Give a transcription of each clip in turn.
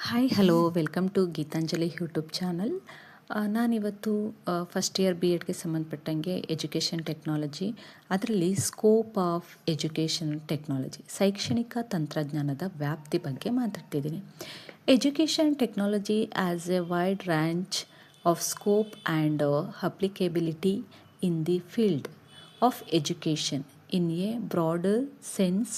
Hi hello welcome to Gitanjali YouTube channel. ನಾನಿವತ್ತು first year B ಎಡ್ಗೆ ಸಂಬಂಧಪಟ್ಟಂಗೆ ಎಜುಕೇಷನ್ ಟೆಕ್ನಾಲಜಿ, ಅದರಲ್ಲಿ ಸ್ಕೋಪ್ ಆಫ್ ಎಜುಕೇಷನ್ ಟೆಕ್ನಾಲಜಿ, ಶೈಕ್ಷಣಿಕ ತಂತ್ರಜ್ಞಾನದ ವ್ಯಾಪ್ತಿ ಬಗ್ಗೆ ಮಾತಾಡ್ತಿದ್ದೀನಿ. Education technology as a wide range of scope and applicability in the field of education in a broader sense.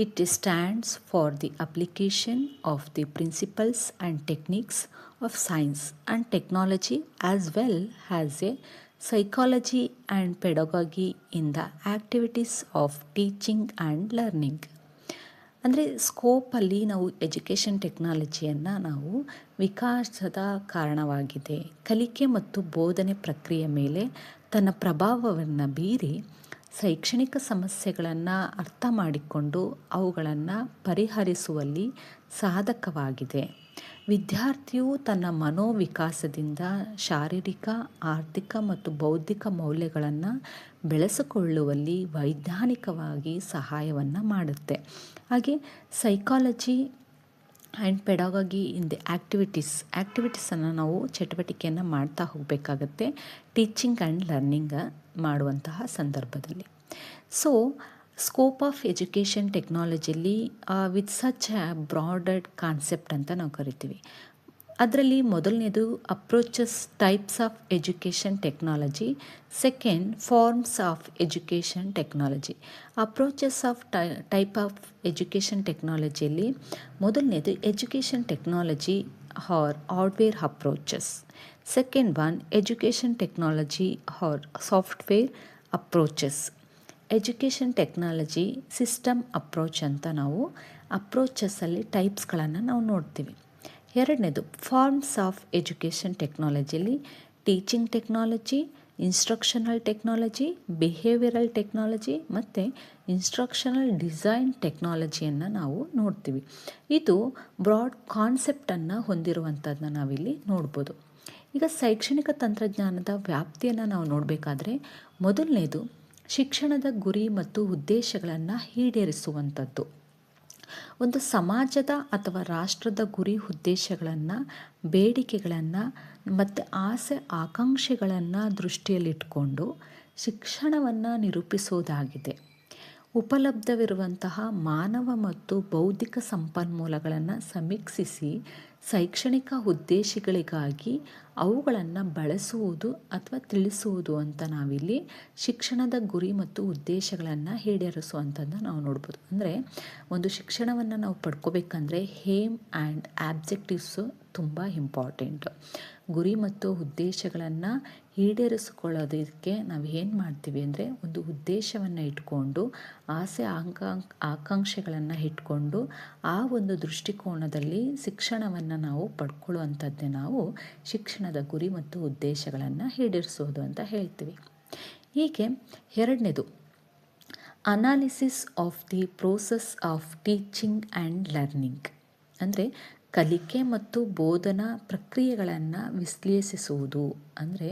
It stands for the application of the principles and techniques of science and technology as well as a psychology and pedagogy in the activities of teaching and learning. ಅಂದರೆ ಸ್ಕೋಪಲ್ಲಿ ನಾವು education ಟೆಕ್ನಾಲಜಿಯನ್ನು ನಾವು ವಿಕಾಸದ ಕಾರಣವಾಗಿದೆ, ಕಲಿಕೆ ಮತ್ತು ಬೋಧನೆ ಪ್ರಕ್ರಿಯೆ ಮೇಲೆ ತನ್ನ ಪ್ರಭಾವವನ್ನು ಬೀರಿ ಶೈಕ್ಷಣಿಕ ಸಮಸ್ಯೆಗಳನ್ನು ಅರ್ಥ ಮಾಡಿಕೊಂಡು ಅವುಗಳನ್ನು ಪರಿಹರಿಸುವಲ್ಲಿ ಸಾಧಕವಾಗಿದೆ. ವಿದ್ಯಾರ್ಥಿಯು ತನ್ನ ಮನೋವಿಕಾಸದಿಂದ ಶಾರೀರಿಕ, ಆರ್ಥಿಕ ಮತ್ತು ಬೌದ್ಧಿಕ ಮೌಲ್ಯಗಳನ್ನು ಬೆಳೆಸಿಕೊಳ್ಳುವಲ್ಲಿ ವೈಜ್ಞಾನಿಕವಾಗಿ ಸಹಾಯವನ್ನು ಮಾಡುತ್ತೆ. ಹಾಗೆ psychology and pedagogy in the ಆ್ಯಕ್ಟಿವಿಟೀಸನ್ನು ನಾವು ಚಟುವಟಿಕೆಯನ್ನು ಮಾಡ್ತಾ ಹೋಗಬೇಕಾಗತ್ತೆ ಟೀಚಿಂಗ್ ಆ್ಯಂಡ್ ಲರ್ನಿಂಗ್ ಮಾಡುವಂತಹ ಸಂದರ್ಭದಲ್ಲಿ. ಸೊ ಸ್ಕೋಪ್ ಆಫ್ ಎಜುಕೇಷನ್ ಟೆಕ್ನಾಲಜಿಯಲ್ಲಿ ವಿತ್ ಸಚ್ ಬ್ರಾಡರ್ ಕಾನ್ಸೆಪ್ಟ್ ಅಂತ ನಾವು ಕರಿತೀವಿ. ಅದರಲ್ಲಿ ಮೊದಲನೇದು approaches types of education technology, second forms of education technology. Approaches of type of education ಟೆಕ್ನಾಲಜಿಯಲ್ಲಿ ಮೊದಲನೇದು education technology are hardware approaches. Second one education technology are software approaches. Education technology system approach ಅಂತ ನಾವು ಅಪ್ರೋಚಸ್ಸಲ್ಲಿ ಟೈಪ್ಸ್ಗಳನ್ನು ನಾವು ನೋಡ್ತೀವಿ. ಎರಡನೇದು forms of education ಟೆಕ್ನಾಲಜಿಯಲ್ಲಿ teaching technology, instructional technology, behavioural technology ಮತ್ತು ಇನ್ಸ್ಟ್ರಕ್ಷನಲ್ ಡಿಸೈನ್ ಟೆಕ್ನಾಲಜಿಯನ್ನು ನಾವು ನೋಡ್ತೀವಿ. ಇದು ಬ್ರಾಡ್ ಕಾನ್ಸೆಪ್ಟನ್ನು ಹೊಂದಿರುವಂಥದ್ದನ್ನ ನಾವಿಲ್ಲಿ ನೋಡ್ಬೋದು. ಈಗ ಶೈಕ್ಷಣಿಕ ತಂತ್ರಜ್ಞಾನದ ವ್ಯಾಪ್ತಿಯನ್ನು ನಾವು ನೋಡಬೇಕಾದ್ರೆ ಮೊದಲನೇದು ಶಿಕ್ಷಣದ ಗುರಿ ಮತ್ತು ಉದ್ದೇಶಗಳನ್ನು ಈಡೇರಿಸುವಂಥದ್ದು. ಒಂದು ಸಮಾಜದ ಅಥವಾ ರಾಷ್ಟ್ರದ ಗುರಿ ಉದ್ದೇಶಗಳನ್ನು, ಬೇಡಿಕೆಗಳನ್ನು ಮತ್ತು ಆಸೆ ಆಕಾಂಕ್ಷೆಗಳನ್ನು ದೃಷ್ಟಿಯಲ್ಲಿಟ್ಕೊಂಡು ಶಿಕ್ಷಣವನ್ನು ನಿರೂಪಿಸುವುದಾಗಿದೆ. ಉಪಲಬ್ಧವಿರುವಂತಹ ಮಾನವ ಮತ್ತು ಬೌದ್ಧಿಕ ಸಂಪನ್ಮೂಲಗಳನ್ನು ಸಮೀಕ್ಷಿಸಿ ಶೈಕ್ಷಣಿಕ ಉದ್ದೇಶಗಳಿಗಾಗಿ ಅವುಗಳನ್ನು ಬಳಸುವುದು ಅಥವಾ ತಿಳಿಸುವುದು ಅಂತ ನಾವಿಲ್ಲಿ ಶಿಕ್ಷಣದ ಗುರಿ ಮತ್ತು ಉದ್ದೇಶಗಳನ್ನು ಈಡೇರಿಸುವಂಥದ್ದನ್ನು ನಾವು ನೋಡ್ಬೋದು. ಅಂದರೆ ಒಂದು ಶಿಕ್ಷಣವನ್ನು ನಾವು ಪಡ್ಕೋಬೇಕಂದ್ರೆ ಹೇಮ್ ಆ್ಯಂಡ್ ಆಬ್ಜೆಕ್ಟಿವ್ಸು ತುಂಬ ಇಂಪಾರ್ಟೆಂಟು. ಗುರಿ ಮತ್ತು ಉದ್ದೇಶಗಳನ್ನು ಈಡೇರಿಸಿಕೊಳ್ಳೋದಕ್ಕೆ ನಾವು ಏನು ಮಾಡ್ತೀವಿ ಅಂದರೆ ಒಂದು ಉದ್ದೇಶವನ್ನು ಇಟ್ಕೊಂಡು ಆಸೆ ಆಕಾಂಕ್ಷೆಗಳನ್ನು ಇಟ್ಕೊಂಡು ಆ ಒಂದು ದೃಷ್ಟಿಕೋನದಲ್ಲಿ ಶಿಕ್ಷಣವನ್ನು ನಾವು ಪಡ್ಕೊಳ್ಳುವಂಥದ್ದೇ ನಾವು ಶಿಕ್ಷಣದ ಗುರಿ ಮತ್ತು ಉದ್ದೇಶಗಳನ್ನು ಈಡೇರಿಸೋದು ಅಂತ ಹೇಳ್ತೀವಿ. ಹೀಗೆ ಎರಡನೇದು analysis of the process of teaching and learning, ಅಂದರೆ ಕಲಿಕೆ ಮತ್ತು ಬೋಧನಾ ಪ್ರಕ್ರಿಯೆಗಳನ್ನು ವಿಶ್ಲೇಷಿಸುವುದು. ಅಂದರೆ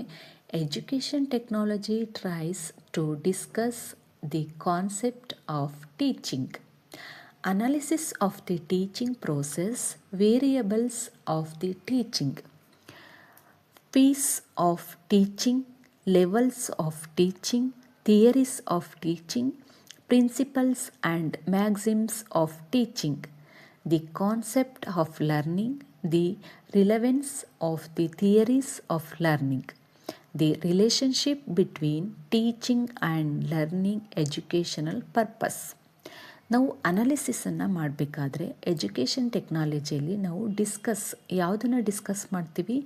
education technology tries to discuss the concept of teaching, analysis of the teaching process, variables of the teaching, piece of teaching, levels of teaching, theories of teaching, principles and maxims of teaching, the concept of learning, the relevance of the theories of learning, the relationship between teaching and learning, educational purpose. ನಾವು ಅನಾಲಿಸಿಸನ್ನು ಮಾಡಬೇಕಾದ್ರೆ education ಟೆಕ್ನಾಲಜಿಯಲ್ಲಿ ನಾವು ಯಾವುದನ್ನು discuss ಮಾಡ್ತೀವಿ,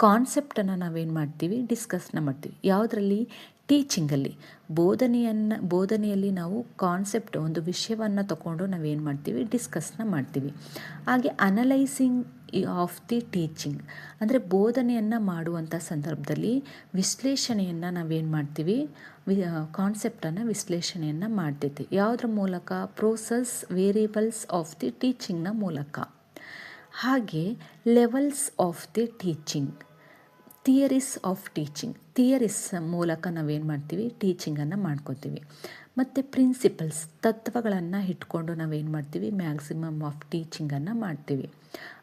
ಕಾನ್ಸೆಪ್ಟನ್ನು ನಾವೇನು ಮಾಡ್ತೀವಿ, ಡಿಸ್ಕಸ್ನ ಮಾಡ್ತೀವಿ. ಯಾವುದರಲ್ಲಿ? ಟೀಚಿಂಗಲ್ಲಿ, ಬೋಧನೆಯಲ್ಲಿ ನಾವು ಕಾನ್ಸೆಪ್ಟ್, ಒಂದು ವಿಷಯವನ್ನು ತಗೊಂಡು ನಾವೇನು ಮಾಡ್ತೀವಿ, ಡಿಸ್ಕಸ್ನ ಮಾಡ್ತೀವಿ. ಹಾಗೆ ಅನಲೈಸಿಂಗ್ ಆಫ್ ದಿ ಟೀಚಿಂಗ್, ಅಂದರೆ ಬೋಧನೆಯನ್ನು ಮಾಡುವಂಥ ಸಂದರ್ಭದಲ್ಲಿ ವಿಶ್ಲೇಷಣೆಯನ್ನು ನಾವೇನು ಮಾಡ್ತೀವಿ, ಕಾನ್ಸೆಪ್ಟನ್ನು ವಿಶ್ಲೇಷಣೆಯನ್ನು ಮಾಡ್ತೈತಿ. ಯಾವುದ್ರ ಮೂಲಕ? ಪ್ರೋಸೆಸ್, ವೇರಿಯಬಲ್ಸ್ ಆಫ್ ದಿ ಟೀಚಿಂಗ್ನ ಮೂಲಕ. ಹಾಗೆ levels of the teaching, theories of teaching, theories ಮೂಲಕ ನಾವೇನು ಮಾಡ್ತೀವಿ, ಟೀಚಿಂಗನ್ನು ಮಾಡ್ಕೋತೀವಿ. ಮತ್ತು ಪ್ರಿನ್ಸಿಪಲ್ಸ್ ತತ್ವಗಳನ್ನು ಇಟ್ಕೊಂಡು ನಾವೇನು ಮಾಡ್ತೀವಿ, ಮ್ಯಾಕ್ಸಿಮಮ್ ಆಫ್ ಟೀಚಿಂಗನ್ನು ಮಾಡ್ತೀವಿ.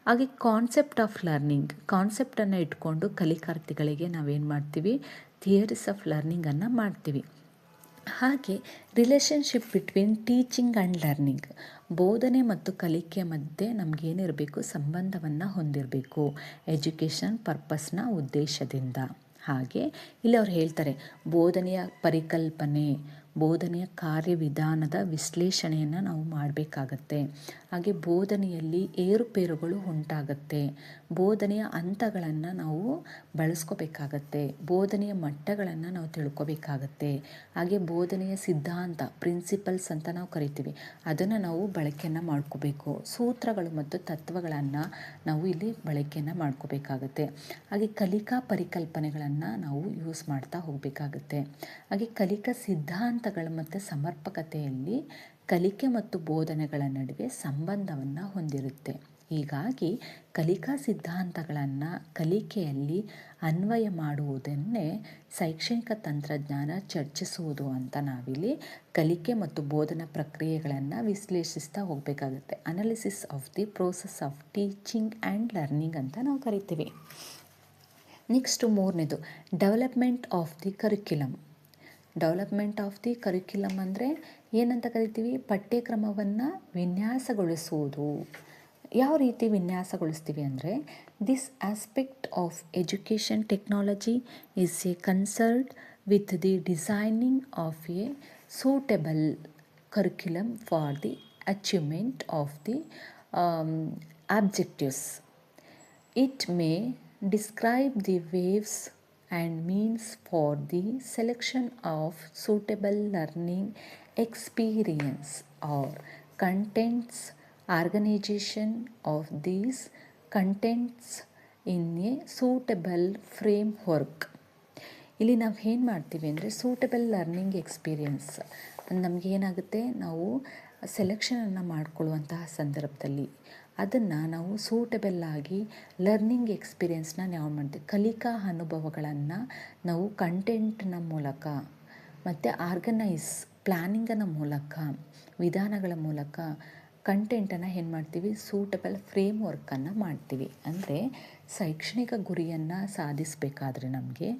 ಹಾಗೆ ಕಾನ್ಸೆಪ್ಟ್ ಆಫ್ ಲರ್ನಿಂಗ್, ಕಾನ್ಸೆಪ್ಟನ್ನು ಇಟ್ಕೊಂಡು ಕಲಿಕಾರ್ಥಿಗಳಿಗೆ ನಾವೇನು ಮಾಡ್ತೀವಿ, ಥಿಯರೀಸ್ ಆಫ್ ಲರ್ನಿಂಗನ್ನು ಮಾಡ್ತೀವಿ. ಹಾಗೆ relationship between teaching and learning, ಬೋಧನೆ ಮತ್ತು ಕಲಿಕೆ ಮಧ್ಯೆ ನಮಗೇನಿರಬೇಕು, ಸಂಬಂಧವನ್ನು ಹೊಂದಿರಬೇಕು ಎಜುಕೇಷನ್ ಪರ್ಪಸ್ನ ಉದ್ದೇಶದಿಂದ. ಹಾಗೆ ಇಲ್ಲಿ ಅವ್ರು ಹೇಳ್ತಾರೆ, ಬೋಧನೆಯ ಪರಿಕಲ್ಪನೆ, ಬೋಧನೆಯ ಕಾರ್ಯವಿಧಾನದ ವಿಶ್ಲೇಷಣೆಯನ್ನು ನಾವು ಮಾಡಬೇಕಾಗತ್ತೆ. ಹಾಗೆ ಬೋಧನೆಯಲ್ಲಿ ಏರುಪೇರುಗಳು ಉಂಟಾಗತ್ತೆ, ಬೋಧನೆಯ ಹಂತಗಳನ್ನು ನಾವು ಬಳಸ್ಕೋಬೇಕಾಗತ್ತೆ, ಬೋಧನೆಯ ಮಟ್ಟಗಳನ್ನು ನಾವು ತಿಳ್ಕೊಬೇಕಾಗತ್ತೆ. ಹಾಗೆ ಬೋಧನೆಯ ಸಿದ್ಧಾಂತ, ಪ್ರಿನ್ಸಿಪಲ್ಸ್ ಅಂತ ನಾವು ಕರಿತೀವಿ, ಅದನ್ನು ನಾವು ಬಳಕೆಯನ್ನು ಮಾಡ್ಕೋಬೇಕು. ಸೂತ್ರಗಳು ಮತ್ತು ತತ್ವಗಳನ್ನು ನಾವು ಇಲ್ಲಿ ಬಳಕೆಯನ್ನು ಮಾಡ್ಕೋಬೇಕಾಗತ್ತೆ. ಹಾಗೆ ಕಲಿಕಾ ಪರಿಕಲ್ಪನೆಗಳನ್ನು ನಾವು ಯೂಸ್ ಮಾಡ್ತಾ ಹೋಗಬೇಕಾಗತ್ತೆ. ಹಾಗೆ ಕಲಿಕಾ ಸಿದ್ಧಾಂತಗಳು ಮತ್ತು ಸಮರ್ಪಕತೆಯಲ್ಲಿ ಕಲಿಕೆ ಮತ್ತು ಬೋಧನೆಗಳ ನಡುವೆ ಸಂಬಂಧವನ್ನು ಹೊಂದಿರುತ್ತೆ. ಹೀಗಾಗಿ ಕಲಿಕಾ ಸಿದ್ಧಾಂತಗಳನ್ನು ಕಲಿಕೆಯಲ್ಲಿ ಅನ್ವಯ ಮಾಡುವುದನ್ನೇ ಶೈಕ್ಷಣಿಕ ತಂತ್ರಜ್ಞಾನ ಚರ್ಚಿಸುವುದು ಅಂತ ನಾವಿಲ್ಲಿ ಕಲಿಕೆ ಮತ್ತು ಬೋಧನಾ ಪ್ರಕ್ರಿಯೆಗಳನ್ನು ವಿಶ್ಲೇಷಿಸ್ತಾ ಹೋಗಬೇಕಾಗುತ್ತೆ. Analysis of the process of teaching and learning ಅಂತ ನಾವು ಕರಿತೀವಿ. ನೆಕ್ಸ್ಟು 3ನೇದು development of the curriculum. Development of the curriculum ಅಂದರೆ ಏನಂತ ಕರಿತೀವಿ, ಪಠ್ಯಕ್ರಮವನ್ನು ವಿನ್ಯಾಸಗೊಳಿಸುವುದು. ಯಾವ ರೀತಿ ವಿನ್ಯಾಸಗೊಳಿಸ್ತೀವಿ ಅಂದರೆ, this aspect of education technology is a concerned with the designing of a suitable curriculum for the achievement of the objectives. It may describe the ways and means for the selection of suitable learning experience or contents, organization of these contents in a suitable framework. ಇಲ್ಲಿ ನಾವು ಏನು ಮಾಡ್ತೀವಿ ಅಂದರೆ, suitable learning experience ನಮಗೇನಾಗುತ್ತೆ, ನಾವು ಸೆಲೆಕ್ಷನನ್ನು ಮಾಡಿಕೊಳ್ಳುವಂತಹ ಸಂದರ್ಭದಲ್ಲಿ ಅದನ್ನು ನಾವು suitable ಆಗಿ ಲರ್ನಿಂಗ್ ಎಕ್ಸ್ಪೀರಿಯನ್ಸ್ನ ನಾವು ಮಾಡ್ತೀವಿ. ಕಲಿಕಾ ಅನುಭವಗಳನ್ನು ನಾವು ಕಂಟೆಂಟ್ನ ಮೂಲಕ ಮತ್ತು ಆರ್ಗನೈಸ್ ಪ್ಲ್ಯಾನಿಂಗನ ಮೂಲಕ, ವಿಧಾನಗಳ ಮೂಲಕ ಕಂಟೆಂಟನ್ನು ಏನು ಮಾಡ್ತೀವಿ, ಸೂಟಬಲ್ ಫ್ರೇಮ್ ವರ್ಕನ್ನು ಮಾಡ್ತೀವಿ. ಅಂದರೆ ಶೈಕ್ಷಣಿಕ ಗುರಿಯನ್ನು ಸಾಧಿಸಬೇಕಾದ್ರೆ ನಮಗೆ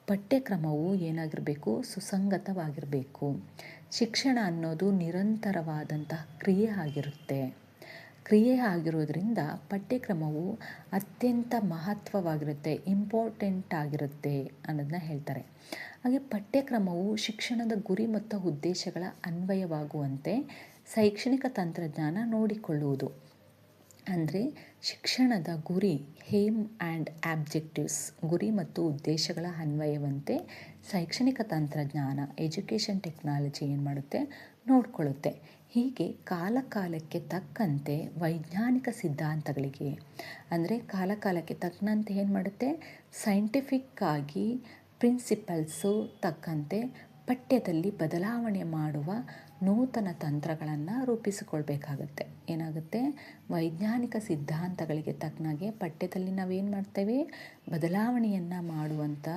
ಪಠ್ಯಕ್ರಮವು ಏನಾಗಿರಬೇಕು, ಸುಸಂಗತವಾಗಿರಬೇಕು. ಶಿಕ್ಷಣ ಅನ್ನೋದು ನಿರಂತರವಾದಂತಹ ಕ್ರಿಯೆ ಆಗಿರೋದ್ರಿಂದ ಪಠ್ಯಕ್ರಮವು ಅತ್ಯಂತ ಮಹತ್ವವಾಗಿರುತ್ತೆ, ಇಂಪಾರ್ಟೆಂಟ್ ಆಗಿರುತ್ತೆ ಅನ್ನೋದನ್ನ ಹೇಳ್ತಾರೆ. ಹಾಗೆ ಪಠ್ಯಕ್ರಮವು ಶಿಕ್ಷಣದ ಗುರಿ ಮತ್ತು ಉದ್ದೇಶಗಳ ಅನ್ವಯವಾಗುವಂತೆ ಶೈಕ್ಷಣಿಕ ತಂತ್ರಜ್ಞಾನ ನೋಡಿಕೊಳ್ಳುವುದು. ಅಂದರೆ ಶಿಕ್ಷಣದ ಗುರಿ, ಏಮ್ ಆ್ಯಂಡ್ ಆಬ್ಜೆಕ್ಟಿವ್ಸ್, ಗುರಿ ಮತ್ತು ಉದ್ದೇಶಗಳ ಅನ್ವಯವಂತೆ ಶೈಕ್ಷಣಿಕ ತಂತ್ರಜ್ಞಾನ, ಎಜುಕೇಷನ್ ಟೆಕ್ನಾಲಜಿ ಏನು ಮಾಡುತ್ತೆ, ನೋಡಿಕೊಳ್ಳುತ್ತೆ. ಹೀಗೆ ಕಾಲಕಾಲಕ್ಕೆ ತಕ್ಕಂತೆ ವೈಜ್ಞಾನಿಕ ಸಿದ್ಧಾಂತಗಳಿಗೆ, ಅಂದರೆ ಕಾಲಕಾಲಕ್ಕೆ ತಕ್ಕಂತೆ ಏನು ಮಾಡುತ್ತೆ, ಸೈಂಟಿಫಿಕ್ ಆಗಿ ಪ್ರಿನ್ಸಿಪಲ್ಸು ತಕ್ಕಂತೆ ಪಠ್ಯದಲ್ಲಿ ಬದಲಾವಣೆ ಮಾಡುವ ನೂತನ ತಂತ್ರಗಳನ್ನು ರೂಪಿಸಿಕೊಳ್ಬೇಕಾಗತ್ತೆ. ಏನಾಗುತ್ತೆ, ವೈಜ್ಞಾನಿಕ ಸಿದ್ಧಾಂತಗಳಿಗೆ ತಕ್ಕನಾಗೆ ಪಠ್ಯದಲ್ಲಿ ನಾವೇನು ಮಾಡ್ತೇವೆ, ಬದಲಾವಣೆಯನ್ನು ಮಾಡುವಂಥ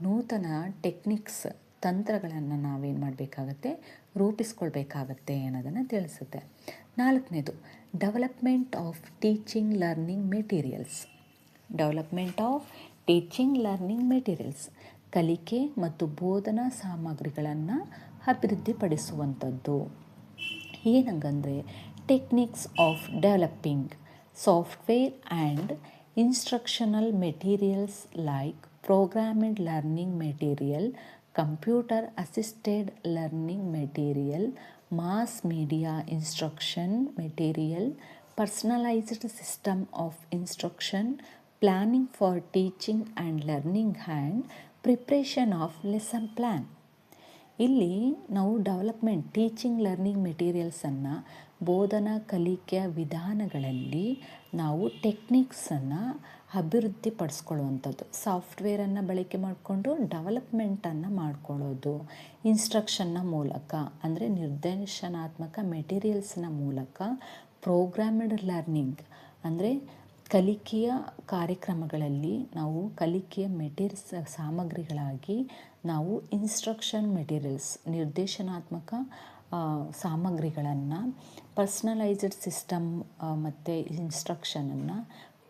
ನೂತನ ಟೆಕ್ನಿಕ್ಸ್, ತಂತ್ರಗಳನ್ನು ನಾವೇನು ಮಾಡಬೇಕಾಗತ್ತೆ, ರೂಪಿಸ್ಕೊಳ್ಬೇಕಾಗತ್ತೆ ಅನ್ನೋದನ್ನು ತಿಳಿಸುತ್ತೆ. 4ನೇದು development of teaching learning materials. Development of teaching learning materials, ಕಲಿಕೆ ಮತ್ತು ಬೋಧನಾ ಸಾಮಗ್ರಿಗಳನ್ನು ಅಭಿವೃದ್ಧಿಪಡಿಸುವಂಥದ್ದು. ಏನಂಗಂದರೆ, techniques of developing software and instructional materials like programmed learning material, computer assisted learning material, mass media instruction material, personalised system of instruction, planning for teaching and learning and preparation of lesson plan. ಇಲ್ಲಿ ನಾವು development teaching learning ಮೆಟೀರಿಯಲ್ಸನ್ನು ಬೋಧನಾ ಕಲಿಕೆಯ ವಿಧಾನಗಳಲ್ಲಿ ನಾವು ಟೆಕ್ನಿಕ್ಸನ್ನು ಅಭಿವೃದ್ಧಿಪಡಿಸ್ಕೊಳ್ಳುವಂಥದ್ದು. ಸಾಫ್ಟ್ವೇರನ್ನು ಬಳಕೆ ಮಾಡಿಕೊಂಡು ಡೆವಲಪ್ಮೆಂಟನ್ನು ಮಾಡ್ಕೊಳ್ಳೋದು, ಇನ್ಸ್ಟ್ರಕ್ಷನ್ನ ಮೂಲಕ ಅಂದರೆ ನಿರ್ದೇಶನಾತ್ಮಕ ಮೆಟೀರಿಯಲ್ಸ್ನ ಮೂಲಕ, ಪ್ರೋಗ್ರಾಮ್ಡ್ ಲರ್ನಿಂಗ್ ಅಂದರೆ ಕಲಿಕೆಯ ಕಾರ್ಯಕ್ರಮಗಳಲ್ಲಿ ನಾವು ಕಲಿಕೆಯ ಸಾಮಗ್ರಿಗಳಾಗಿ ನಾವು ಇನ್ಸ್ಟ್ರಕ್ಷನ್ ಮೆಟೀರಿಯಲ್ಸ್, ನಿರ್ದೇಶನಾತ್ಮಕ ಸಾಮಗ್ರಿಗಳನ್ನು, ಪರ್ಸ್ನಲೈಸ್ಡ್ ಸಿಸ್ಟಮ್ ಮತ್ತು ಇನ್ಸ್ಟ್ರಕ್ಷನನ್ನು,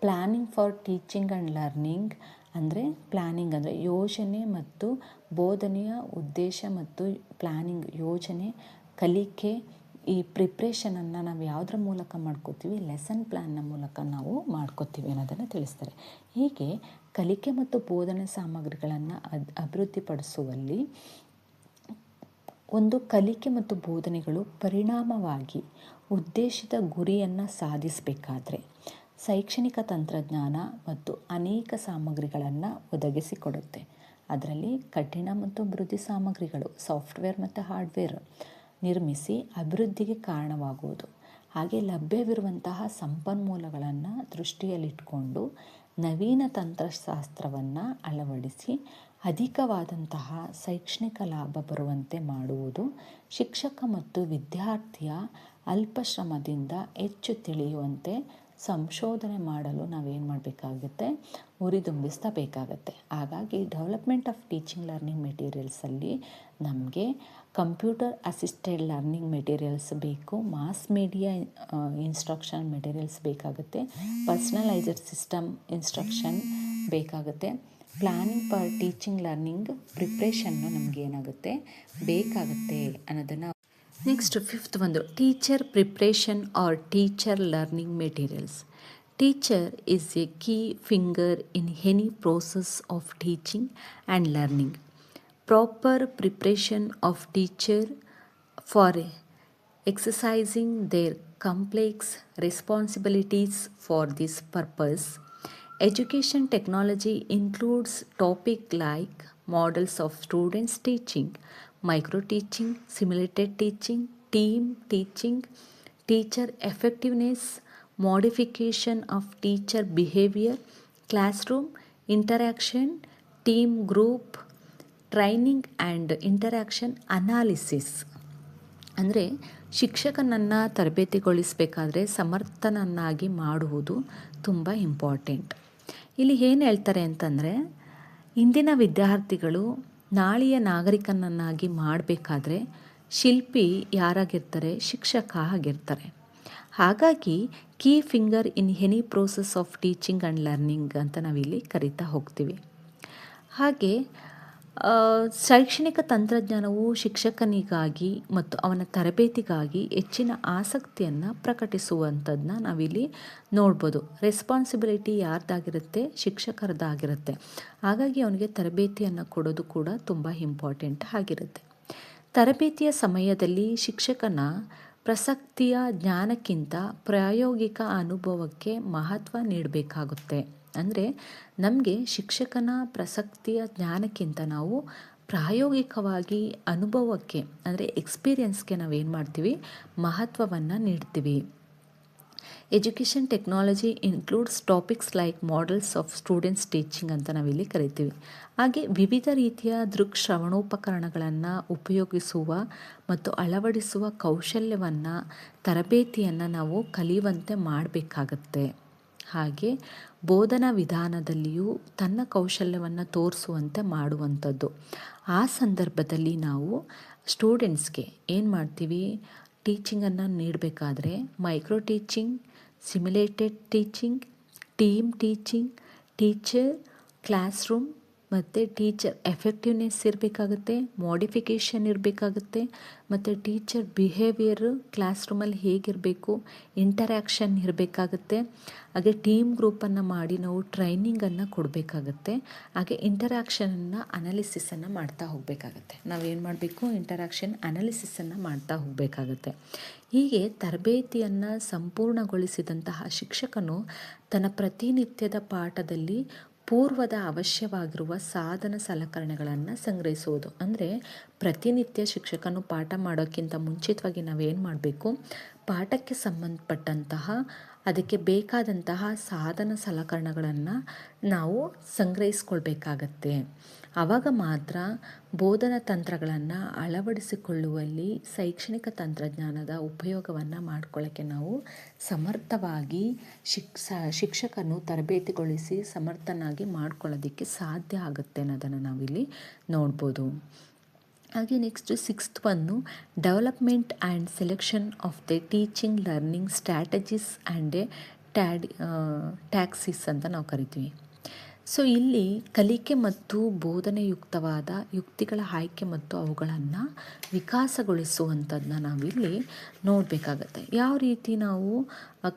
planning for teaching and learning ಅಂದರೆ ಪ್ಲ್ಯಾನಿಂಗ್ ಅಂದರೆ ಯೋಜನೆ ಮತ್ತು ಬೋಧನೆಯ ಉದ್ದೇಶ ಮತ್ತು ಪ್ಲ್ಯಾನಿಂಗ್ ಯೋಜನೆ, ಕಲಿಕೆ, ಈ ಪ್ರಿಪ್ರೇಷನನ್ನು ನಾವು ಯಾವುದರ ಮೂಲಕ ಮಾಡ್ಕೋತೀವಿ, ಲೆಸನ್ ಪ್ಲ್ಯಾನ್ನ ಮೂಲಕ ನಾವು ಮಾಡ್ಕೋತೀವಿ ಅನ್ನೋದನ್ನು ತಿಳಿಸ್ತಾರೆ. ಹೀಗೆ ಕಲಿಕೆ ಮತ್ತು ಬೋಧನೆ ಸಾಮಗ್ರಿಗಳನ್ನು ಅಭಿವೃದ್ಧಿಪಡಿಸುವಲ್ಲಿ ಒಂದು ಕಲಿಕೆ ಮತ್ತು ಬೋಧನೆಗಳು ಪರಿಣಾಮವಾಗಿ ಉದ್ದೇಶಿತ ಗುರಿಯನ್ನು ಸಾಧಿಸಬೇಕಾದ್ರೆ ಶೈಕ್ಷಣಿಕ ತಂತ್ರಜ್ಞಾನ ಮತ್ತು ಅನೇಕ ಸಾಮಗ್ರಿಗಳನ್ನು ಒದಗಿಸಿಕೊಡುತ್ತೆ. ಅದರಲ್ಲಿ ಕಠಿಣ ಮತ್ತು ಮೃದು ಸಾಮಗ್ರಿಗಳು, ಸಾಫ್ಟ್ವೇರ್ ಮತ್ತು ಹಾರ್ಡ್ವೇರ್ ನಿರ್ಮಿಸಿ ಅಭಿವೃದ್ಧಿಗೆ ಕಾರಣವಾಗುವುದು. ಹಾಗೆ ಲಭ್ಯವಿರುವಂತಹ ಸಂಪನ್ಮೂಲಗಳನ್ನು ದೃಷ್ಟಿಯಲ್ಲಿಟ್ಕೊಂಡು ನವೀನ ತಂತ್ರಶಾಸ್ತ್ರವನ್ನು ಅಳವಡಿಸಿ ಅಧಿಕವಾದಂತಹ ಶೈಕ್ಷಣಿಕ ಲಾಭ ಬರುವಂತೆ ಮಾಡುವುದು. ಶಿಕ್ಷಕ ಮತ್ತು ವಿದ್ಯಾರ್ಥಿಯ ಅಲ್ಪ ಶ್ರಮದಿಂದ ಹೆಚ್ಚು ತಿಳಿಯುವಂತೆ ಸಂಶೋಧನೆ ಮಾಡಲು ನಾವೇನು ಮಾಡಬೇಕಾಗುತ್ತೆ, ಉರಿದುಂಬಿಸಬೇಕಾಗತ್ತೆ. ಹಾಗಾಗಿ ಡೆವಲಪ್ಮೆಂಟ್ ಆಫ್ ಟೀಚಿಂಗ್ ಲರ್ನಿಂಗ್ ಮೆಟೀರಿಯಲ್ಸಲ್ಲಿ ನಮಗೆ ಕಂಪ್ಯೂಟರ್ ಅಸಿಸ್ಟೆಡ್ ಲರ್ನಿಂಗ್ ಮೆಟೀರಿಯಲ್ಸ್ ಬೇಕು, ಮಾಸ್ ಮೀಡಿಯಾ ಇನ್ಸ್ಟ್ರಕ್ಷನ್ ಮೆಟೀರಿಯಲ್ಸ್ ಬೇಕಾಗುತ್ತೆ, ಪರ್ಸ್ನಲೈಸ್ಡ್ ಸಿಸ್ಟಮ್ ಇನ್ಸ್ಟ್ರಕ್ಷನ್ ಬೇಕಾಗುತ್ತೆ, ಪ್ಲ್ಯಾನಿಂಗ್ ಫಾರ್ ಟೀಚಿಂಗ್ ಲರ್ನಿಂಗ್ ಪ್ರಿಪ್ರೇಷನ್ನು ನಮಗೆ ಏನಾಗುತ್ತೆ ಬೇಕಾಗುತ್ತೆ ಅನ್ನೋದನ್ನು. ನೆಕ್ಸ್ಟ್ ಫಿಫ್ತ್ ಒಂದು teacher preparation or teacher learning materials. Teacher is a key finger in any process of teaching and learning. Proper preparation of teacher for exercising their complex responsibilities for this purpose. Education technology includes topics like models of students teaching, micro teaching, simulated teaching, team teaching, teacher effectiveness, modification of teacher behavior, classroom interaction, team group, training and interaction analysis. ಅಂದರೆ ಶಿಕ್ಷಕನನ್ನು ತರಬೇತಿಗೊಳಿಸಬೇಕಾದ್ರೆ ಸಮರ್ಥನನ್ನಾಗಿ ಮಾಡುವುದು ತುಂಬ important. ಇಲ್ಲಿ ಏನು ಹೇಳ್ತಾರೆ ಅಂತಂದರೆ, ಇಂದಿನ ವಿದ್ಯಾರ್ಥಿಗಳು ನಾಳೆಯ ನಾಗರಿಕನನ್ನಾಗಿ ಮಾಡಬೇಕಾದ್ರೆ ಶಿಲ್ಪಿ ಯಾರಾಗಿರ್ತಾರೆ, ಶಿಕ್ಷಕ ಆಗಿರ್ತಾರೆ. ಹಾಗಾಗಿ key finger in any process of teaching and learning ಅಂತ ನಾವಿಲ್ಲಿ ಕರಿತಾ ಹೋಗ್ತೀವಿ. ಹಾಗೆ ಶೈಕ್ಷಣಿಕ ತಂತ್ರಜ್ಞಾನವು ಶಿಕ್ಷಕನಿಗಾಗಿ ಮತ್ತು ಅವನ ತರಬೇತಿಗಾಗಿ ಹೆಚ್ಚಿನ ಆಸಕ್ತಿಯನ್ನು ಪ್ರಕಟಿಸುವಂಥದ್ದನ್ನ ನಾವಿಲ್ಲಿ ನೋಡ್ಬೋದು. ರೆಸ್ಪಾನ್ಸಿಬಿಲಿಟಿ ಯಾರ್ದಾಗಿರುತ್ತೆ, ಶಿಕ್ಷಕರದ್ದಾಗಿರುತ್ತೆ. ಹಾಗಾಗಿ ಅವನಿಗೆ ತರಬೇತಿಯನ್ನು ಕೊಡೋದು ಕೂಡ ತುಂಬ ಇಂಪಾರ್ಟೆಂಟ್ ಆಗಿರುತ್ತೆ. ತರಬೇತಿಯ ಸಮಯದಲ್ಲಿ ಶಿಕ್ಷಕನ ಪ್ರಸಕ್ತಿಯ ಜ್ಞಾನಕ್ಕಿಂತ ಪ್ರಾಯೋಗಿಕ ಅನುಭವಕ್ಕೆ ಮಹತ್ವ ನೀಡಬೇಕಾಗುತ್ತೆ. ಅಂದರೆ ನಮಗೆ ಶಿಕ್ಷಕನ ಪ್ರಸಕ್ತಿಯ ಜ್ಞಾನಕ್ಕಿಂತ ನಾವು ಪ್ರಾಯೋಗಿಕವಾಗಿ ಅನುಭವಕ್ಕೆ ಅಂದರೆ ಎಕ್ಸ್ಪೀರಿಯನ್ಸ್ಗೆ ನಾವೇನು ಮಾಡ್ತೀವಿ, ಮಹತ್ವವನ್ನು ನೀಡ್ತೀವಿ. Education technology includes topics like models of students teaching ಅಂತ ನಾವಿಲ್ಲಿ ಕರಿತೀವಿ. ಹಾಗೆ ವಿವಿಧ ರೀತಿಯ ಶ್ರವಣೋಪಕರಣಗಳನ್ನು ಉಪಯೋಗಿಸುವ ಮತ್ತು ಅಳವಡಿಸುವ ಕೌಶಲ್ಯವನ್ನು, ತರಬೇತಿಯನ್ನು ನಾವು ಕಲಿಯುವಂತೆ ಮಾಡಬೇಕಾಗತ್ತೆ. ಹಾಗೆ ಬೋಧನಾ ವಿಧಾನದಲ್ಲಿಯೂ ತನ್ನ ಕೌಶಲ್ಯವನ್ನು ತೋರಿಸುವಂತೆ ಮಾಡುವಂಥದ್ದು. ಆ ಸಂದರ್ಭದಲ್ಲಿ ನಾವು ಸ್ಟೂಡೆಂಟ್ಸ್ಗೆ ಏನು ಮಾಡ್ತೀವಿ, ಟೀಚಿಂಗನ್ನು ನೀಡಬೇಕಾದ್ರೆ micro teaching, simulated teaching, team teaching, teacher, class room ಮತ್ತು ಟೀಚರ್ ಎಫೆಕ್ಟಿವ್ನೆಸ್ ಇರಬೇಕಾಗುತ್ತೆ, ಮಾಡಿಫಿಕೇಷನ್ ಇರಬೇಕಾಗುತ್ತೆ, ಮತ್ತು ಟೀಚರ್ ಬಿಹೇವಿಯರು ಕ್ಲಾಸ್ ರೂಮಲ್ಲಿ ಹೇಗಿರಬೇಕು, ಇಂಟರ್ಯಾಕ್ಷನ್ ಇರಬೇಕಾಗುತ್ತೆ. ಹಾಗೆ ಟೀಮ್ ಗ್ರೂಪನ್ನು ಮಾಡಿ ನಾವು ಟ್ರೈನಿಂಗನ್ನು ಕೊಡಬೇಕಾಗತ್ತೆ. ಹಾಗೆ ಇಂಟರ್ಯಾಕ್ಷನನ್ನು ಅನಾಲಿಸಿಸನ್ನು ಮಾಡ್ತಾ ಹೋಗಬೇಕಾಗತ್ತೆ. ನಾವೇನು ಮಾಡಬೇಕು, ಇಂಟರ್ಯಾಕ್ಷನ್ ಅನಾಲಿಸಿಸನ್ನು ಮಾಡ್ತಾ ಹೋಗಬೇಕಾಗತ್ತೆ. ಹೀಗೆ ತರಬೇತಿಯನ್ನು ಸಂಪೂರ್ಣಗೊಳಿಸಿದಂತಹ ಶಿಕ್ಷಕನು ತನ್ನ ಪ್ರತಿನಿತ್ಯದ ಪಾಠದಲ್ಲಿ ಪೂರ್ವದ ಅವಶ್ಯವಾಗಿರುವ ಸಾಧನ ಸಲಕರಣೆಗಳನ್ನು ಸಂಗ್ರಹಿಸುವುದು. ಅಂದರೆ ಪ್ರತಿನಿತ್ಯ ಶಿಕ್ಷಕನು ಪಾಠ ಮಾಡೋಕ್ಕಿಂತ ಮುಂಚಿತವಾಗಿ ನಾವೇನು ಮಾಡಬೇಕು, ಪಾಠಕ್ಕೆ ಸಂಬಂಧಪಟ್ಟಂತಹ ಅದಕ್ಕೆ ಬೇಕಾದಂತಹ ಸಾಧನ ಸಲಕರಣೆಗಳನ್ನು ನಾವು ಸಂಗ್ರಹಿಸ್ಕೊಳ್ಬೇಕಾಗತ್ತೆ. ಆವಾಗ ಮಾತ್ರ ಬೋಧನಾ ತಂತ್ರಗಳನ್ನು ಅಳವಡಿಸಿಕೊಳ್ಳುವಲ್ಲಿ ಶೈಕ್ಷಣಿಕ ತಂತ್ರಜ್ಞಾನದ ಉಪಯೋಗವನ್ನು ಮಾಡ್ಕೊಳ್ಳೋಕ್ಕೆ ನಾವು ಸಮರ್ಥವಾಗಿ ಶಿಕ್ಷಕನು ತರಬೇತಿಗೊಳಿಸಿ ಸಮರ್ಥನಾಗಿ ಮಾಡ್ಕೊಳ್ಳೋದಕ್ಕೆ ಸಾಧ್ಯ ಆಗುತ್ತೆ ಅನ್ನೋದನ್ನು ನಾವಿಲ್ಲಿ ನೋಡ್ಬೋದು. ಹಾಗೆ next 6th development and selection of the teaching learning strategies and taxis ಅಂತ ನಾವು ಕರಿತೀವಿ. ಸೊ ಇಲ್ಲಿ ಕಲಿಕೆ ಮತ್ತು ಬೋಧನೆಯುಕ್ತವಾದ ಯುಕ್ತಿಗಳ ಆಯ್ಕೆ ಮತ್ತು ಅವುಗಳನ್ನು ವಿಕಾಸಗೊಳಿಸುವಂಥದ್ದನ್ನ ನಾವಿಲ್ಲಿ ನೋಡಬೇಕಾಗತ್ತೆ. ಯಾವ ರೀತಿ ನಾವು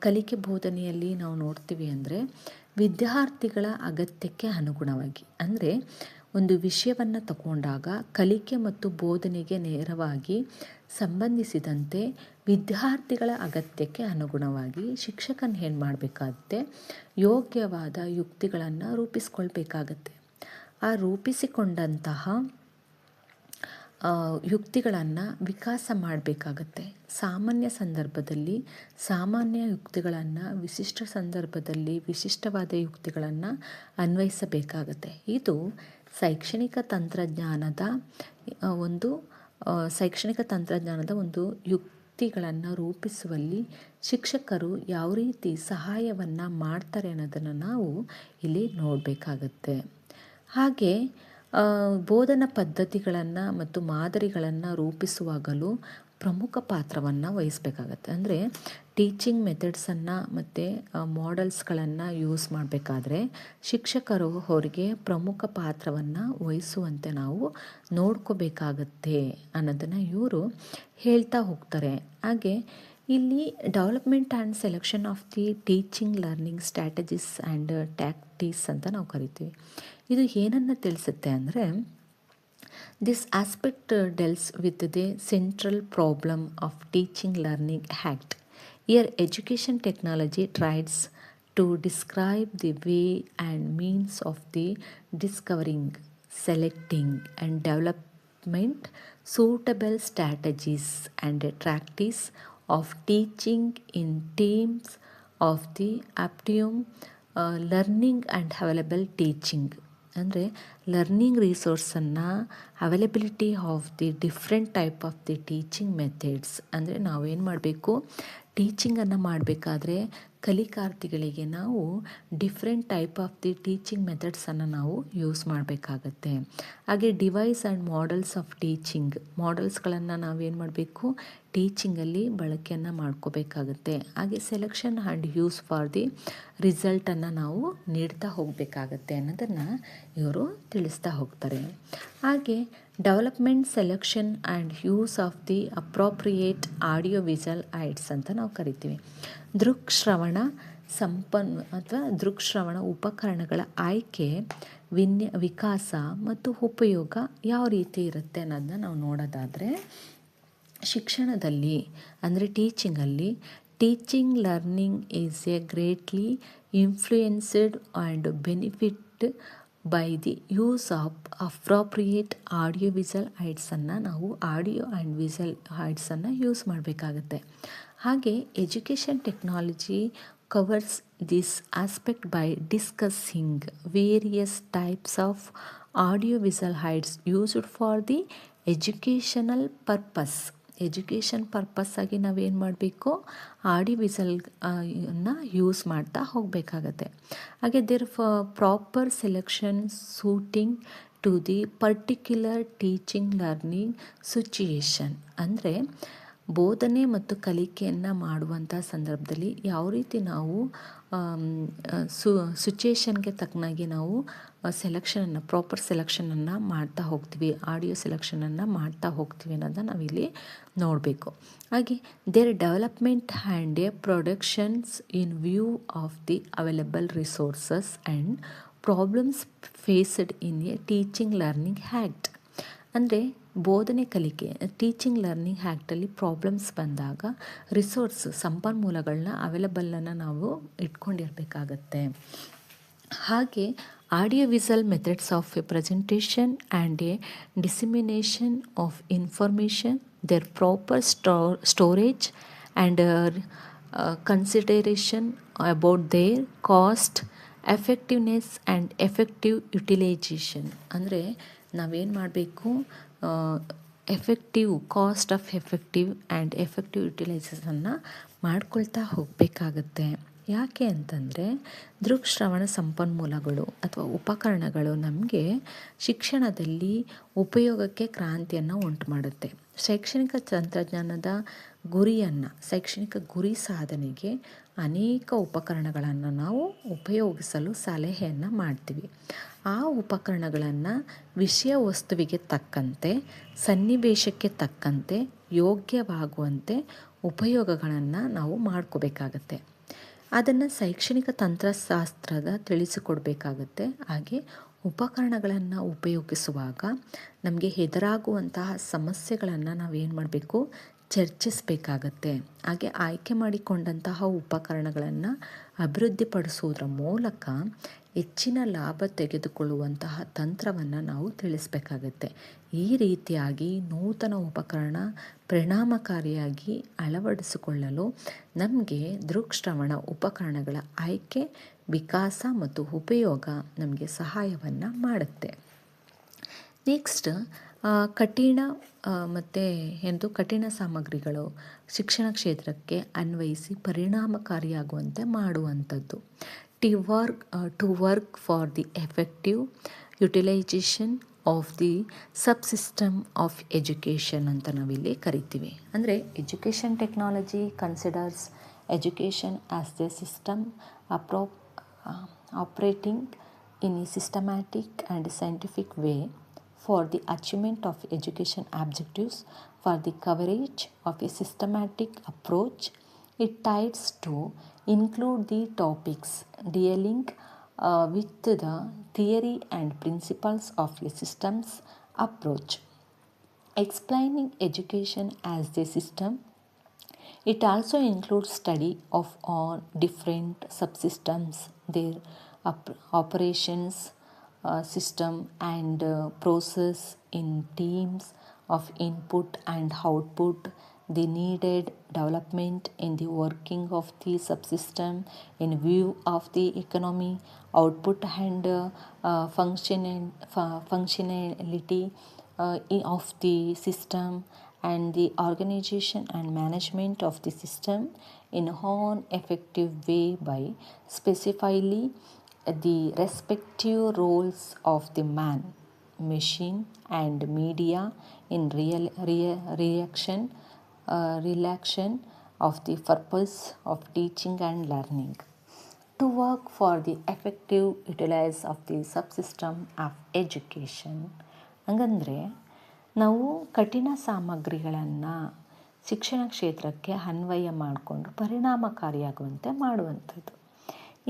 ಕಲಿಕೆ ಬೋಧನೆಯಲ್ಲಿ ನಾವು ನೋಡ್ತೀವಿ ಅಂದರೆ, ವಿದ್ಯಾರ್ಥಿಗಳ ಅಗತ್ಯಕ್ಕೆ ಅನುಗುಣವಾಗಿ, ಅಂದರೆ ಒಂದು ವಿಷಯವನ್ನು ತಗೊಂಡಾಗ ಕಲಿಕೆ ಮತ್ತು ಬೋಧನೆಗೆ ನೇರವಾಗಿ ಸಂಬಂಧಿಸಿದಂತೆ ವಿದ್ಯಾರ್ಥಿಗಳ ಅಗತ್ಯಕ್ಕೆ ಅನುಗುಣವಾಗಿ ಶಿಕ್ಷಕನ ಏನು ಮಾಡಬೇಕಾಗುತ್ತೆ, ಯೋಗ್ಯವಾದ ಯುಕ್ತಿಗಳನ್ನು ರೂಪಿಸ್ಕೊಳ್ಬೇಕಾಗತ್ತೆ. ಆ ರೂಪಿಸಿಕೊಂಡಂತಹ ಯುಕ್ತಿಗಳನ್ನು ವಿಕಾಸ ಮಾಡಬೇಕಾಗತ್ತೆ. ಸಾಮಾನ್ಯ ಸಂದರ್ಭದಲ್ಲಿ ಸಾಮಾನ್ಯ ಯುಕ್ತಿಗಳನ್ನು, ವಿಶಿಷ್ಟ ಸಂದರ್ಭದಲ್ಲಿ ವಿಶಿಷ್ಟವಾದ ಯುಕ್ತಿಗಳನ್ನು ಅನ್ವಯಿಸಬೇಕಾಗತ್ತೆ. ಇದು ಶೈಕ್ಷಣಿಕ ತಂತ್ರಜ್ಞಾನದ ಒಂದು ಯುಕ್ತಿಗಳನ್ನು ರೂಪಿಸುವಲ್ಲಿ ಶಿಕ್ಷಕರು ಯಾವ ರೀತಿ ಸಹಾಯವನ್ನು ಮಾಡ್ತಾರೆ ಅನ್ನೋದನ್ನು ನಾವು ಇಲ್ಲಿ ನೋಡಬೇಕಾಗತ್ತೆ. ಹಾಗೆ ಬೋಧನಾ ಪದ್ಧತಿಗಳನ್ನು ಮತ್ತು ಮಾದರಿಗಳನ್ನು ರೂಪಿಸುವಾಗಲೂ ಪ್ರಮುಖ ಪಾತ್ರವನ್ನು ವಹಿಸಬೇಕಾಗತ್ತೆ. ಅಂದರೆ ಟೀಚಿಂಗ್ ಮೆಥಡ್ಸನ್ನು ಮತ್ತು ಮಾಡೆಲ್ಸ್ಗಳನ್ನು ಯೂಸ್ ಮಾಡಬೇಕಾದ್ರೆ ಶಿಕ್ಷಕರು ಅವರಿಗೆ ಪ್ರಮುಖ ಪಾತ್ರವನ್ನು ವಹಿಸುವಂತೆ ನಾವು ನೋಡ್ಕೋಬೇಕಾಗತ್ತೆ ಅನ್ನೋದನ್ನು ಇವರು ಹೇಳ್ತಾ ಹೋಗ್ತಾರೆ. ಹಾಗೆ ಇಲ್ಲಿ development and selection of the teaching learning strategies and tactics ಅಂತ ನಾವು ಕರಿತೀವಿ. ಇದು ಏನನ್ನು ತಿಳಿಸುತ್ತೆ ಅಂದರೆ, this aspect deals with the central problem of teaching learning act. Here education technology tries to describe the way and means of the discovering, selecting and development suitable strategies and practice of teaching in terms of the optimum learning and available teaching. ಅಂದರೆ learning ರಿಸೋರ್ಸನ್ನು availability of the different type of the teaching methods. ಅಂದರೆ ನಾವೇನು ಮಾಡಬೇಕು, ಟೀಚಿಂಗನ್ನು ಮಾಡಬೇಕಾದ್ರೆ ಕಲಿಕಾರ್ಥಿಗಳಿಗೆ ನಾವು different type of the teaching ಮೆಥಡ್ಸನ್ನು ನಾವು ಯೂಸ್ ಮಾಡಬೇಕಾಗತ್ತೆ. ಹಾಗೆ device and models of teaching, ಮಾಡೆಲ್ಸ್ಗಳನ್ನು ನಾವೇನು ಮಾಡಬೇಕು, ಟೀಚಿಂಗಲ್ಲಿ ಬಳಕೆಯನ್ನು ಮಾಡ್ಕೋಬೇಕಾಗತ್ತೆ. ಹಾಗೆ selection and use for the ರಿಸಲ್ಟನ್ನು ನಾವು ನೀಡ್ತಾ ಹೋಗಬೇಕಾಗತ್ತೆ ಅನ್ನೋದನ್ನು ಇವರು ತಿಳಿಸ್ತಾ ಹೋಗ್ತಾರೆ. ಹಾಗೆ development, selection and use of the appropriate audio visual aids ಅಂತ ನಾವು ಕರಿತೀವಿ. ದೃಕ್ಶ್ರವಣ ದೃಕ್ಶ್ರವಣ ಉಪಕರಣಗಳ ಆಯ್ಕೆ, ವಿಕಾಸ ಮತ್ತು ಉಪಯೋಗ ಯಾವ ರೀತಿ ಇರುತ್ತೆ ಅನ್ನೋದನ್ನ ನಾವು ನೋಡೋದಾದರೆ, ಶಿಕ್ಷಣದಲ್ಲಿ ಅಂದರೆ ಟೀಚಿಂಗಲ್ಲಿ teaching learning is a greatly influenced and benefit by the use of appropriate audio visual ಐಡ್ಸನ್ನು ನಾವು ಆಡಿಯೋ ಆ್ಯಂಡ್ ವಿಜುವಲ್ ಐಡ್ಸನ್ನು ಯೂಸ್ ಮಾಡಬೇಕಾಗತ್ತೆ. ಹಾಗೆ education technology covers this aspect by discussing various types of audio visual aids used for the educational purpose. Education ಪರ್ಪಸ್ಸಾಗಿ ನಾವೇನು ಮಾಡಬೇಕು, audio ವಿಜುವಲ್ನ use ಮಾಡ್ತಾ ಹೋಗಬೇಕಾಗತ್ತೆ. ಹಾಗೆ there proper selection suiting to the particular teaching learning situation. ಅಂದರೆ ಬೋಧನೆ ಮತ್ತು ಕಲಿಕೆಯನ್ನು ಮಾಡುವಂಥ ಸಂದರ್ಭದಲ್ಲಿ ಯಾವ ರೀತಿ ನಾವು ಸಿಚುಯೇಷನ್ಗೆ ತಕ್ಕನಾಗಿ ನಾವು ಪ್ರಾಪರ್ ಸೆಲೆಕ್ಷನನ್ನು ಮಾಡ್ತಾ ಹೋಗ್ತೀವಿ, ಆಡಿಯೋ ಸೆಲೆಕ್ಷನನ್ನು ಮಾಡ್ತಾ ಹೋಗ್ತೀವಿ ಅನ್ನೋದನ್ನು ನಾವಿಲ್ಲಿ ನೋಡಬೇಕು. ಹಾಗೆ their development and a productions in view of the available resources and problems faced in a teaching learning act. ಅಂದರೆ ಬೋಧನೆ ಕಲಿಕೆ ಟೀಚಿಂಗ್ ಲರ್ನಿಂಗ್ ಆ್ಯಕ್ಟಲ್ಲಿ ಪ್ರಾಬ್ಲಮ್ಸ್ ಬಂದಾಗ ಸಂಪನ್ಮೂಲಗಳನ್ನ ಅವೈಲಬಲನ್ನು ನಾವು ಇಟ್ಕೊಂಡಿರಬೇಕಾಗತ್ತೆ. ಹಾಗೆ audio visual methods of a presentation and a dissemination of information, their proper storage and consideration about their cost, effectiveness and effective utilisation. ಅಂದರೆ ನಾವೇನು ಮಾಡಬೇಕು, effective cost of effective and effective ಯುಟಿಲೈಸೇಷನ್ನ ಮಾಡ್ಕೊಳ್ತಾ ಹೋಗಬೇಕಾಗತ್ತೆ. ಯಾಕೆ ಅಂತಂದರೆ ದೃಕ್ಶ್ರವಣ ಸಂಪನ್ಮೂಲಗಳು ಅಥವಾ ಉಪಕರಣಗಳು ನಮಗೆ ಶಿಕ್ಷಣದಲ್ಲಿ ಉಪಯೋಗಕ್ಕೆ ಕ್ರಾಂತಿಯನ್ನು ಉಂಟು ಮಾಡುತ್ತೆ. ಶೈಕ್ಷಣಿಕ ತಂತ್ರಜ್ಞಾನದ ಶೈಕ್ಷಣಿಕ ಗುರಿ ಸಾಧನೆಗೆ ಅನೇಕ ಉಪಕರಣಗಳನ್ನು ನಾವು ಉಪಯೋಗಿಸಲು ಸಲಹೆಯನ್ನು ಮಾಡ್ತೀವಿ. ಆ ಉಪಕರಣಗಳನ್ನು ವಿಷಯ ವಸ್ತುವಿಗೆ ತಕ್ಕಂತೆ, ಸನ್ನಿವೇಶಕ್ಕೆ ತಕ್ಕಂತೆ, ಯೋಗ್ಯವಾಗುವಂತೆ ಉಪಯೋಗಗಳನ್ನು ನಾವು ಮಾಡ್ಕೋಬೇಕಾಗತ್ತೆ. ಅದನ್ನು ಶೈಕ್ಷಣಿಕ ತಂತ್ರಶಾಸ್ತ್ರದ ತಿಳಿಸಿಕೊಡ್ಬೇಕಾಗತ್ತೆ. ಹಾಗೆ ಉಪಕರಣಗಳನ್ನು ಉಪಯೋಗಿಸುವಾಗ ನಮಗೆ ಎದುರಾಗುವಂತಹ ಸಮಸ್ಯೆಗಳನ್ನು ನಾವೇನು ಮಾಡಬೇಕು, ಚರ್ಚಿಸಬೇಕಾಗತ್ತೆ. ಹಾಗೆ ಆಯ್ಕೆ ಮಾಡಿಕೊಂಡಂತಹ ಉಪಕರಣಗಳನ್ನು ಅಭಿವೃದ್ಧಿಪಡಿಸುವುದರ ಮೂಲಕ ಹೆಚ್ಚಿನ ಲಾಭ ತೆಗೆದುಕೊಳ್ಳುವಂತಹ ತಂತ್ರವನ್ನು ನಾವು ತಿಳಿಸಬೇಕಾಗತ್ತೆ. ಈ ರೀತಿಯಾಗಿ ನೂತನ ಉಪಕರಣ ಪರಿಣಾಮಕಾರಿಯಾಗಿ ಅಳವಡಿಸಿಕೊಳ್ಳಲು ನಮಗೆ ದೃಕ್ಶ್ರವಣ ಉಪಕರಣಗಳ ಆಯ್ಕೆ, ವಿಕಾಸ ಮತ್ತು ಉಪಯೋಗ ನಮಗೆ ಸಹಾಯವನ್ನು ಮಾಡುತ್ತೆ. ನೆಕ್ಸ್ಟ್ ಕಠಿಣ ಸಾಮಗ್ರಿಗಳು ಶಿಕ್ಷಣ ಕ್ಷೇತ್ರಕ್ಕೆ ಅನ್ವಯಿಸಿ ಪರಿಣಾಮಕಾರಿಯಾಗುವಂತೆ ಮಾಡುವಂಥದ್ದು. To work for the effective utilisation of the subsystem of education ಅಂತ ನಾವಿಲ್ಲಿ ಕರಿತೀವಿ. ಅಂದರೆ education technology considers education as the system operating in a systematic and scientific way for the achievement of education objectives, for the coverage of a systematic approach. It tries to include the topics dealing with the theory and principles of the systems approach. Explaining education as the system, it also includes study of all different subsystems, their operations, system and process in teams of input and output, the needed development in the working of the subsystem in view of the economy, output and functionality of the system, and the organization and management of the system in an effective way by specifying the respective roles of the man, machine and media in relation of the purpose of teaching and learning. To work for the effective utilization of the subsystem of education. ಹಂಗಂದರೆ ನಾವು ಕಠಿಣ ಸಾಮಗ್ರಿಗಳನ್ನು ಶಿಕ್ಷಣ ಕ್ಷೇತ್ರಕ್ಕೆ ಅನ್ವಯ ಮಾಡಿಕೊಂಡು ಪರಿಣಾಮಕಾರಿಯಾಗುವಂತೆ ಮಾಡುವಂಥದ್ದು.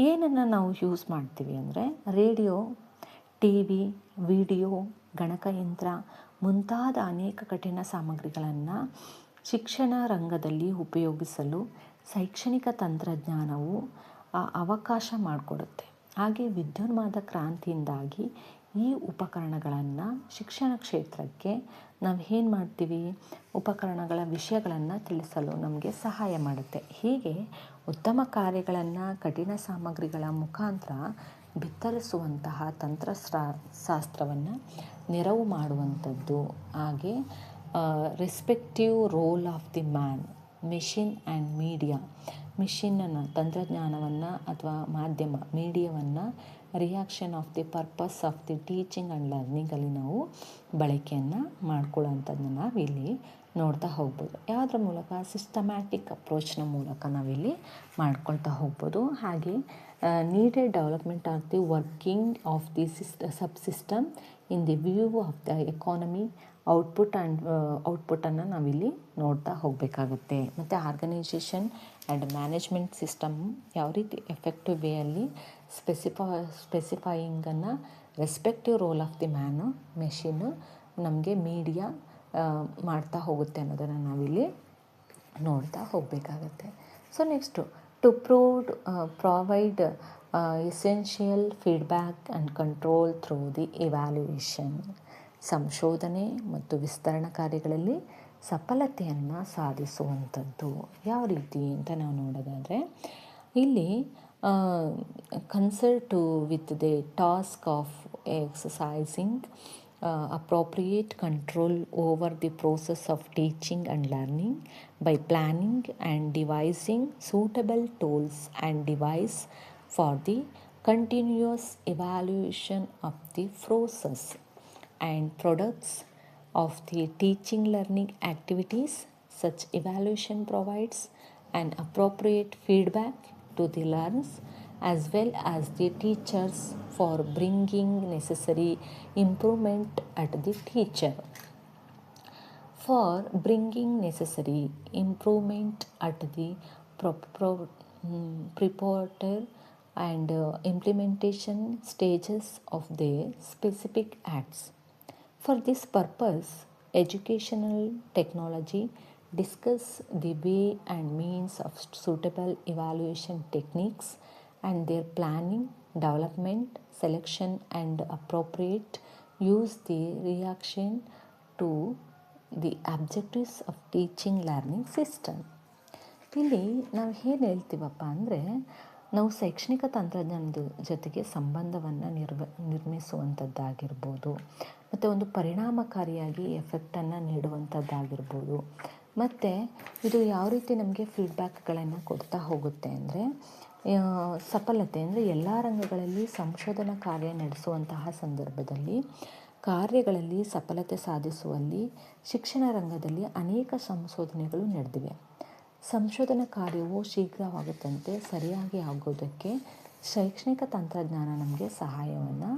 ಏನನ್ನು ನಾವು ಯೂಸ್ ಮಾಡ್ತೀವಿ ಅಂದರೆ ರೇಡಿಯೋ, ಟಿವಿ, ವಿಡಿಯೋ, ಗಣಕಯಂತ್ರ ಮುಂತಾದ ಅನೇಕ ಕಠಿಣ ಸಾಮಗ್ರಿಗಳನ್ನು ಶಿಕ್ಷಣ ರಂಗದಲ್ಲಿ ಉಪಯೋಗಿಸಲು ಶೈಕ್ಷಣಿಕ ತಂತ್ರಜ್ಞಾನವು ಅವಕಾಶ ಮಾಡಿಕೊಡುತ್ತೆ. ಹಾಗೆ ವಿದ್ಯುನ್ಮಾನ ಕ್ರಾಂತಿಯಿಂದಾಗಿ ಈ ಉಪಕರಣಗಳನ್ನು ಶಿಕ್ಷಣ ಕ್ಷೇತ್ರಕ್ಕೆ ನಾವು ಏನು ಮಾಡ್ತೀವಿ, ಉಪಕರಣಗಳ ವಿಷಯಗಳನ್ನು ತಿಳಿಸಲು ನಮಗೆ ಸಹಾಯ ಮಾಡುತ್ತೆ. ಹೀಗೆ ಉತ್ತಮ ಕಾರ್ಯಗಳನ್ನು ಕಠಿಣ ಸಾಮಗ್ರಿಗಳ ಮುಖಾಂತರ ಬಿತ್ತರಿಸುವಂತಹ ತಂತ್ರಶಾಸ್ತ್ರವನ್ನು ನೆರವು ಮಾಡುವಂಥದ್ದು. ಹಾಗೆ respective role of the man, machine and media, ಮಿಷಿನನ್ನು ತಂತ್ರಜ್ಞಾನವನ್ನು ಅಥವಾ ಮಾಧ್ಯಮ ಮೀಡಿಯಾವನ್ನು reaction of the purpose of the teaching and ಲರ್ನಿಂಗಲ್ಲಿ ನಾವು ಬಳಕೆಯನ್ನು ಮಾಡ್ಕೊಳ್ಳೋಂಥದ್ದನ್ನು ನಾವಿಲ್ಲಿ ನೋಡ್ತಾ ಹೋಗ್ಬೋದು. ಯಾವುದ್ರ ಮೂಲಕ, ಸಿಸ್ಟಮ್ಯಾಟಿಕ್ ಅಪ್ರೋಚ್ನ ಮೂಲಕ ನಾವಿಲ್ಲಿ ಮಾಡ್ಕೊಳ್ತಾ ಹೋಗ್ಬೋದು. ಹಾಗೆ needed development of the working of the subsystem in the view of the economy, ಔಟ್ಪುಟ್ಟನ್ನು ನಾವಿಲ್ಲಿ ನೋಡ್ತಾ ಹೋಗಬೇಕಾಗತ್ತೆ. ಮತ್ತು ಆರ್ಗನೈಜೇಷನ್ ಆ್ಯಂಡ್ ಮ್ಯಾನೇಜ್ಮೆಂಟ್ ಸಿಸ್ಟಮ್ ಯಾವ ರೀತಿ ಎಫೆಕ್ಟಿವ್ ವೇಯಲ್ಲಿ ಸ್ಪೆಸಿಫೈಯಿಂಗನ್ನು respective role of the man, machine, ನಮಗೆ ಮೀಡಿಯಾ ಮಾಡ್ತಾ ಹೋಗುತ್ತೆ ಅನ್ನೋದನ್ನು ನಾವಿಲ್ಲಿ ನೋಡ್ತಾ ಹೋಗಬೇಕಾಗತ್ತೆ. So next to provide essential feedback and control through the evaluation. ಸಂಶೋಧನೆ ಮತ್ತು ವಿಸ್ತರಣಾ ಕಾರ್ಯಗಳಲ್ಲಿ ಸಫಲತೆಯನ್ನು ಸಾಧಿಸುವಂಥದ್ದು. ಯಾವ ರೀತಿ ಅಂತ ನಾವು ನೋಡೋದಾದರೆ, ಇಲ್ಲಿ consult with the task of exercising appropriate control over the process of teaching and learning by planning and devising suitable tools and device for the continuous evaluation of the process and products of the teaching learning activities. Such evaluation provides an appropriate feedback to the learners as well as the teachers for bringing necessary improvement at the teacher. For bringing necessary improvement at the preparator and implementation stages of their specific acts. For this purpose, educational technology discuss the way and means of suitable evaluation techniques and their planning, development, selection and appropriate use the reaction to the objectives of teaching learning system. ಇಲ್ಲಿ ನಾವು ಏನು ಹೇಳ್ತೀವಪ್ಪ ಅಂದರೆ, ನಾವು ಶೈಕ್ಷಣಿಕ ತಂತ್ರಜ್ಞಾನದ ಜೊತೆಗೆ ಸಂಬಂಧವನ್ನು ನಿರ್ಮಿಸುವಂಥದ್ದಾಗಿರ್ಬೋದು, ಮತ್ತು ಒಂದು ಪರಿಣಾಮಕಾರಿಯಾಗಿ ಎಫೆಕ್ಟನ್ನು ನೀಡುವಂಥದ್ದಾಗಿರ್ಬೋದು. ಮತ್ತು ಇದು ಯಾವ ರೀತಿ ನಮಗೆ ಫೀಡ್ಬ್ಯಾಕ್ಗಳನ್ನು ಕೊಡ್ತಾ ಹೋಗುತ್ತೆ ಅಂದರೆ, ಸಫಲತೆ ಅಂದರೆ ಎಲ್ಲ ರಂಗಗಳಲ್ಲಿ ಸಂಶೋಧನಾ ಕಾರ್ಯ ನಡೆಸುವಂತಹ ಸಂದರ್ಭದಲ್ಲಿ ಕಾರ್ಯಗಳಲ್ಲಿ ಸಫಲತೆ ಸಾಧಿಸುವಲ್ಲಿ ಶಿಕ್ಷಣ ರಂಗದಲ್ಲಿ ಅನೇಕ ಸಂಶೋಧನೆಗಳು ನಡೆದಿವೆ. ಸಂಶೋಧನಾ ಕಾರ್ಯವು ಶೀಘ್ರವಾಗುತ್ತಂತೆ ಸರಿಯಾಗಿ ಆಗೋದಕ್ಕೆ ಶೈಕ್ಷಣಿಕ ತಂತ್ರಜ್ಞಾನ ನಮಗೆ ಸಹಾಯವನ್ನು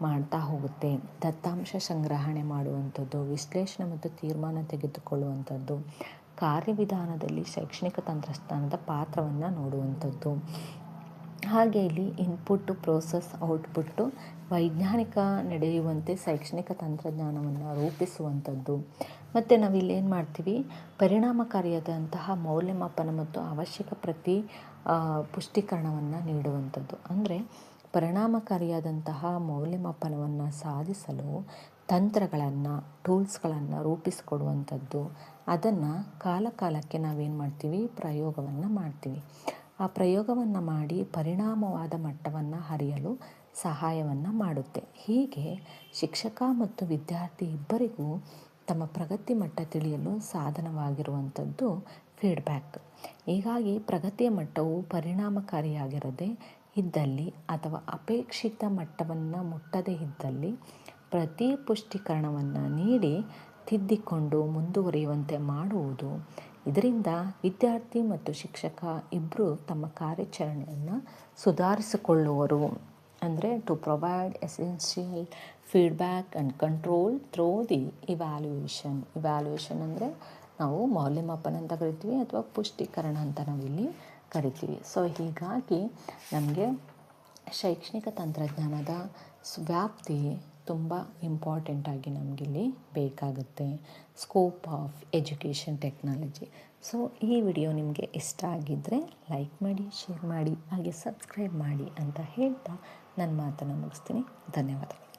ಮಾಡ್ತಾ ಹೋಗುತ್ತೆ. ದತ್ತಾಂಶ ಸಂಗ್ರಹಣೆ ಮಾಡುವಂಥದ್ದು, ವಿಶ್ಲೇಷಣೆ ಮತ್ತು ತೀರ್ಮಾನ ತೆಗೆದುಕೊಳ್ಳುವಂಥದ್ದು, ಕಾರ್ಯವಿಧಾನದಲ್ಲಿ ಶೈಕ್ಷಣಿಕ ತಂತ್ರಜ್ಞಾನದ ಪಾತ್ರವನ್ನು ನೋಡುವಂಥದ್ದು. ಹಾಗೆ ಇಲ್ಲಿ ಇನ್ಪುಟ್ಟು, ಪ್ರೋಸೆಸ್, ಔಟ್ಪುಟ್ಟು ವೈಜ್ಞಾನಿಕ ನಡೆಯುವಂತೆ ಶೈಕ್ಷಣಿಕ ತಂತ್ರಜ್ಞಾನವನ್ನು ರೂಪಿಸುವಂಥದ್ದು. ಮತ್ತು ನಾವಿಲ್ಲೇನು ಮಾಡ್ತೀವಿ, ಪರಿಣಾಮಕಾರಿಯಾದಂತಹ ಮೌಲ್ಯಮಾಪನ ಮತ್ತು ಅವಶ್ಯಕ ಪುಷ್ಟೀಕರಣವನ್ನು ನೀಡುವಂಥದ್ದು. ಅಂದರೆ ಪರಿಣಾಮಕಾರಿಯಾದಂತಹ ಮೌಲ್ಯಮಾಪನವನ್ನು ಸಾಧಿಸಲು ತಂತ್ರಗಳನ್ನು, ಟೂಲ್ಸ್ಗಳನ್ನು ರೂಪಿಸಿಕೊಡುವಂಥದ್ದು. ಅದನ್ನು ಕಾಲಕಾಲಕ್ಕೆ ನಾವೇನು ಮಾಡ್ತೀವಿ, ಪ್ರಯೋಗವನ್ನು ಮಾಡ್ತೀವಿ. ಆ ಪ್ರಯೋಗವನ್ನು ಮಾಡಿ ಪರಿಣಾಮವಾದ ಮಟ್ಟವನ್ನು ಅರಿಯಲು ಸಹಾಯವನ್ನು ಮಾಡುತ್ತೆ. ಹೀಗೆ ಶಿಕ್ಷಕ ಮತ್ತು ವಿದ್ಯಾರ್ಥಿ ಇಬ್ಬರಿಗೂ ತಮ್ಮ ಪ್ರಗತಿ ಮಟ್ಟ ತಿಳಿಯಲು ಸಾಧನವಾಗಿರುವಂಥದ್ದು ಫೀಡ್ಬ್ಯಾಕ್. ಹೀಗಾಗಿ ಪ್ರಗತಿಯ ಮಟ್ಟವು ಪರಿಣಾಮಕಾರಿಯಾಗಿರದೆ ಇದ್ದಲ್ಲಿ ಅಥವಾ ಅಪೇಕ್ಷಿತ ಮಟ್ಟವನ್ನು ಮುಟ್ಟದೇ ಇದ್ದಲ್ಲಿ ಪ್ರತಿ ಪುಷ್ಟೀಕರಣವನ್ನು ನೀಡಿ ತಿದ್ದಿಕೊಂಡು ಮುಂದುವರಿಯುವಂತೆ ಮಾಡುವುದು. ಇದರಿಂದ ವಿದ್ಯಾರ್ಥಿ ಮತ್ತು ಶಿಕ್ಷಕ ಇಬ್ಬರು ತಮ್ಮ ಕಾರ್ಯಾಚರಣೆಯನ್ನು ಸುಧಾರಿಸಿಕೊಳ್ಳುವರು. ಅಂದರೆ to provide essential feedback and control through the evaluation ಅಂದರೆ ನಾವು ಮೌಲ್ಯಮಾಪನ ಅಂತ ಕರಿತೀವಿ ಅಥವಾ ಪುಷ್ಟೀಕರಣ ಅಂತ ನಾವಿಲ್ಲಿ ಕರಿತೀವಿ. ಸೊ ಹೀಗಾಗಿ ನಮಗೆ ಶೈಕ್ಷಣಿಕ ತಂತ್ರಜ್ಞಾನದ ವ್ಯಾಪ್ತಿ ತುಂಬ ಇಂಪಾರ್ಟೆಂಟಾಗಿ ನಮಗಿಲ್ಲಿ ಬೇಕಾಗುತ್ತೆ. Scope of education technology. So ಈ ವಿಡಿಯೋ ನಿಮಗೆ ಇಷ್ಟ ಆಗಿದ್ದರೆ ಲೈಕ್ ಮಾಡಿ, ಶೇರ್ ಮಾಡಿ, ಹಾಗೆ ಸಬ್ಸ್ಕ್ರೈಬ್ ಮಾಡಿ ಅಂತ ಹೇಳ್ತಾ ನನ್ನ ಮಾತನ್ನು ಮುಗಿಸ್ತೀನಿ. ಧನ್ಯವಾದಗಳು.